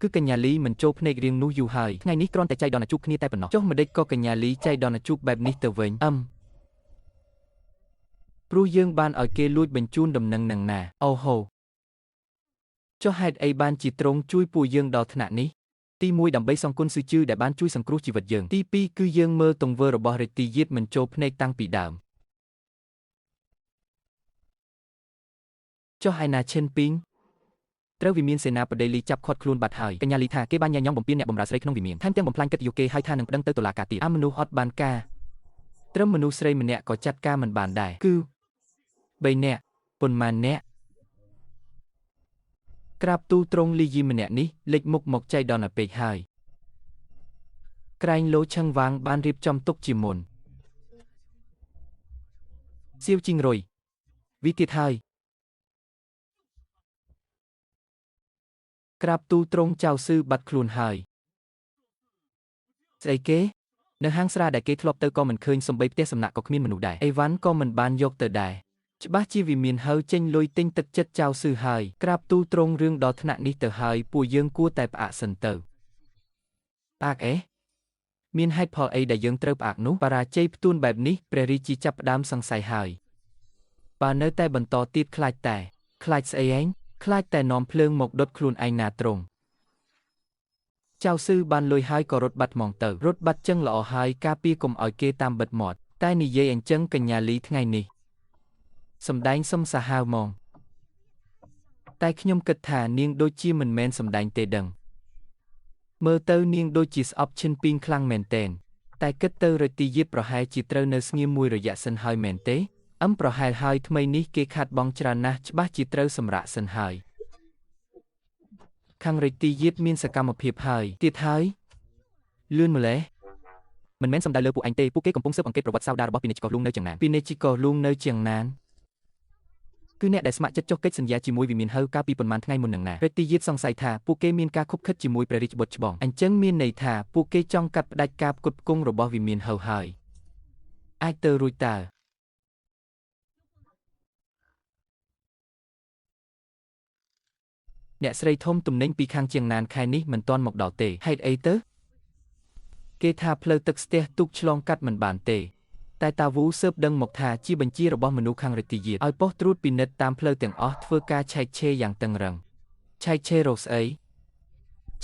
គឺកញ្ញាលីមិនចូលភ្នែករៀងនោះយូរហើយថ្ងៃនេះគ្រាន់តែចៃដន្យជួបគ្នាតែប៉ុណ្ណោះចុះមិនដេចក៏កញ្ញាលីចៃដន្យជួបបែបនេះទៅវិញព្រោះយើងបានឲ្យគេលួចបញ្ជូនដំណឹងនឹងណាអូហូចុះហេតុអីបានជាទ្រង់ជួយពួកយើងដល់ថ្នាក់នេះទី1ដើម្បីសងគុណស៊ឺជឺដែលបានជួយសង្គ្រោះជីវិតយើងទី2គឺយើងមើលទង្វើរបស់រាទីយៀតមិនចូលភ្នែកតាំងពីដើមចុះឯណាឈិនពីងត្រូវវិមានសេនាបតីលីចាប់ឃាត់ខ្លួនបាត់ហើយកញ្ញាលីថាគេបានញ៉ាំញ៉ំបំពេញអ្នកបម្រើស្រីក្នុងវិមានថែមទាំងបំផ្លាញកិត្តិយសគេហើយថានឹងប្តឹងទៅតុលាការទៀតមនុស្សអត់បានការត្រឹមមនុស្សស្រីម្នាក់ក៏ចាត់ការមិនបានដែរគឺ3នាក់ប៉ុន្មាននាក់ក្រាបទូលត្រង់លីយីម្នាក់នេះលេចមុខមកចៃដន្យពេកហើយក្រែងលោឆឹងវាងបានរៀបចំទុកជាមុនសៀវជីងរុយវិទៀតហើយក្រាបទូលត្រង់ចៅស៊ឺបាត់ខ្លួនហើយស្អីគេនៅហាងស្រាដែលគេធ្លាប់ទៅក៏មិនឃើញសំបីផ្ទះសំណាក់ក៏គ្មានមនុស្សដែរអីវ៉ាន់ក៏មិនបានយកទៅដែរច្បាស់ជាវិមានហើចេញលុយទិញទឹកចិត្តចៅស៊ឺហើយក្រាបទូលត្រង់រឿងដល់ថ្នាក់នេះទៅហើយពួកយើងគួរតែផ្អាកសិនទៅផ្អាកមានហេតុផលអីដែលយើងត្រូវផ្អាកនោះបរាជ័យផ្ទួនបែបនេះព្រះរាជាចាប់ផ្ដើមសង្ស័យហើយបើនៅតែបន្តទៀតខ្លាចស្អីឯងខ្លាចតែនាំភ្លើងមកដុតខ្លួនឯងណាត្រង់ចៅស៊ឺបានលុយហើយក៏រត់បាត់ហ្មងទៅរត់បាត់ចឹងល្អហើយការពារកុំឲ្យគេតាមបិទមាត់តែនិយាយអញ្ចឹងកញ្ញាលីថ្ងៃនេះសម្ដែងសុំសាហាវហ្មងតែខ្ញុំគិតថានាងដូចជាមិនមែនសម្ដែងទេដឹងមើលទៅនាងដូចជាស្អប់ឈិនពីងខ្លាំងមែនទែនតែគិតទៅរទីយៀតប្រហែលជាត្រូវនៅស្ងៀមមួយរយៈសិនហើយមែនទេប្រហែលហើយថ្មីនេះគេខាត់បងច្រើនណាស់ច្បាស់ជាត្រូវសម្រាកសិនហើយខាងរទីយៀតមានសកម្មភាពហើយទៀតហើយលឿនម្លេះមិនមែនសំដៅលើពួកអញទេពួកគេកំពុងស៊ើបអង្កេតប្រវត្តិសោដារបស់ពាណិជ្ជករលួងនៅជាងណានពាណិជ្ជករលួងនៅជាងណានគឺអ្នកដែលស្ម័គ្រចិត្តចុះកិច្ចសន្យាជាមួយវិមានហើកាលពីប៉ុន្មានថ្ងៃមុននឹងណារទីយៀតសង្ស័យថាពួកគេមានការខុបខិតជាមួយព្រះរាជបុត្រច្បងអញ្ចឹងមានន័យថាពួកគេចង់កាត់ផ្តាច់ការផ្គត់ផ្គង់របស់វិមានហើហើយអាចទៅរួចតើអ្នកស្រីធំទំនិញពីខាងជាងណានខែនេះមិនទាន់មកដល់ទេហេតុអីទៅគេថាផ្លូវទឹកស្ទះទូកឆ្លងកាត់មិនបានទេតែតាវូស៊ើបដឹងមកថាជាបញ្ជារបស់មនុស្សខាងរាទីយៀតឲ្យប៉ុស្តិ៍ត្រួតពិនិត្យតាមផ្លូវទាំងអស់ធ្វើការឆែកឆេរយ៉ាងតឹងរ៉ឹងឆែកឆេររកស្អី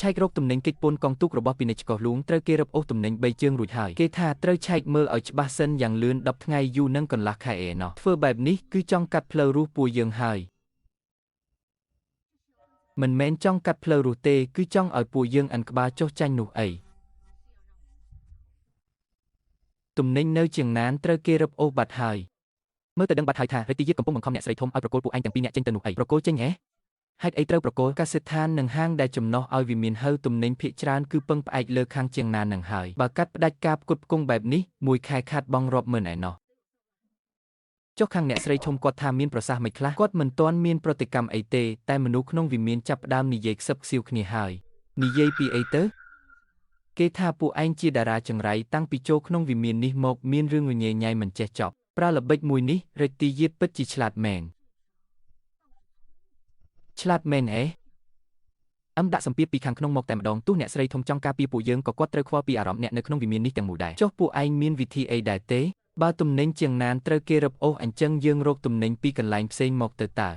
ឆែករកទំនិញកិច្ចពន្ធកងទូករបស់ពាណិជ្ជករលួងត្រូវគេរឹបអូសទំនិញ3ជើងរួចហើយគេថាត្រូវឆែកមើលឲ្យច្បាស់សិនយ៉ាងលឿន10ថ្ងៃយូរនឹងកន្លះខែឯណោះធ្វើបែបនេះគឺចង់កាត់ផ្លូវរស់ពួកយើងហើយមិនមែនចង់កាត់ផ្លូវរស់ទេគឺចង់ឲ្យពួកយើងអានក្បាលចុះចាញ់នោះអីទំនិញនៅជាងណានត្រូវគេរឹបអូសបាត់ហើយមើលទៅដឹងបាត់ហើយថារាទីយៀតកំពុងបង្ខំអ្នកស្រីធំឲ្យប្រកូលពួកឯងទាំងពីរនាក់ចេញទៅនោះអីប្រកូលចេញហេតុអីត្រូវប្រកូលកសិដ្ឋាននិងហាងដែលចំណោះឲ្យវិមានហើទំនិញភាគច្រើនគឺពឹងផ្អែកលើខាងជាងណាននឹងហើយបើកាត់ផ្ដាច់ការផ្គត់ផ្គង់បែបនេះមួយខែខាត់បង់រាប់ម៉ឺនឯណោះចុះខាងអ្នកស្រីធំគាត់ថាមានប្រសាសន៍មិនខ្លះគាត់មិនទាន់មានប្រតិកម្មអីទេតែមនុស្សក្នុងវិមានចាប់ផ្ដើមនិយាយខ្សឹបខ្សៀវគ្នាហើយនិយាយពីអីទៅគេថាពួកឯងជាតារាចង្រៃតាំងពីចូលក្នុងវិមាននេះមកមានរឿងញ៉ៃមិនចេះចប់ប្រើល្បិចមួយនេះរាទីយៀតពិតជាឆ្លាតមែនដាក់សម្ពាធពីខាងក្នុងមកតែម្ដងទោះអ្នកស្រីធំចង់ការពារពួកយើងក៏គាត់ត្រូវខ្វល់ពីអារម្មណ៍អ្នកនៅក្នុងវិមាននេះទាំងមូលដែរចុះពួកឯងមានវិធីអីដែរទេបើទំនិញជាងណានត្រូវគេរឹបអូសអញ្ចឹងយើងរកទំនិញពីកន្លែងផ្សេងមកទៅតើ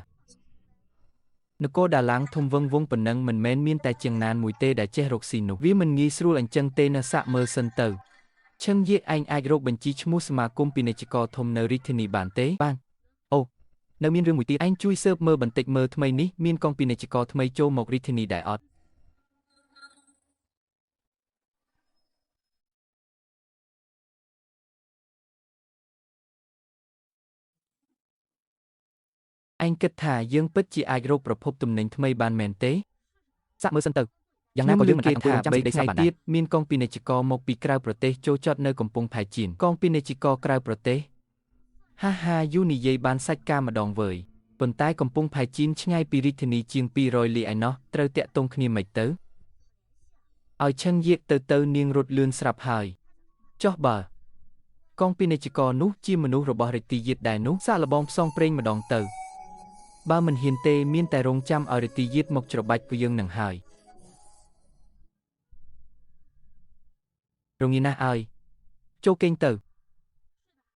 នគរដាឡាងធំវឹងវងប៉ុណ្ណឹងមិនមែនមានតែជាងណានមួយទេដែលចេះរកស៊ីនោះវាមិនងាយស្រួលអញ្ចឹងទេនៅសាក់មើលសិនទៅឈឹងយាឯងអាចរកបញ្ជីឈ្មោះសមាគមពាណិជ្ជករធំនៅរាជធានីបានទេបានអូនៅមានរឿងមួយទៀតឯងជួយស៊ើបមើលបន្តិចមើលថ្មីនេះមានកងពាណិជ្ជករថ្មីចូលមករាជធានីដែរអត់ឯងគិតថាយើងពិតជាអាចរកប្រភពទំនិញថ្មីបានមែនទេសាក់មើលសិនទៅយ៉ាងណាក៏យើងមិនអាចអង្គុយរងចាំសេចក្តីសោកបានដែរមានកងពាណិជ្ជករមកពីក្រៅប្រទេសចូលចតនៅកំពង់ផែជៀនកងពាណិជ្ជករក្រៅប្រទេសហាយូនិយាយបានសាច់ការម្ដងវើយប៉ុន្តែកំពង់ផែជៀនឆ្ងាយពីរាជធានីជាង200 លីឯណោះត្រូវតាក់ទងគ្នាមិនទៅឲ្យឈឹងយាកទៅនាងរត់លឿនស្រាប់ហើយចុះបើកងពាណិជ្ជករនោះជាមនុស្សរបស់រាទីយៀតដែរនោះសាក់លបងផ្សងព្រេងម្ដងទៅបើមិនហ៊ានទេមានតែរងចាំឲ្យរាទីយៀតមកច្របាច់ពួកយើងនឹងហើយ រងាណាស់អើយចូលគេងទៅ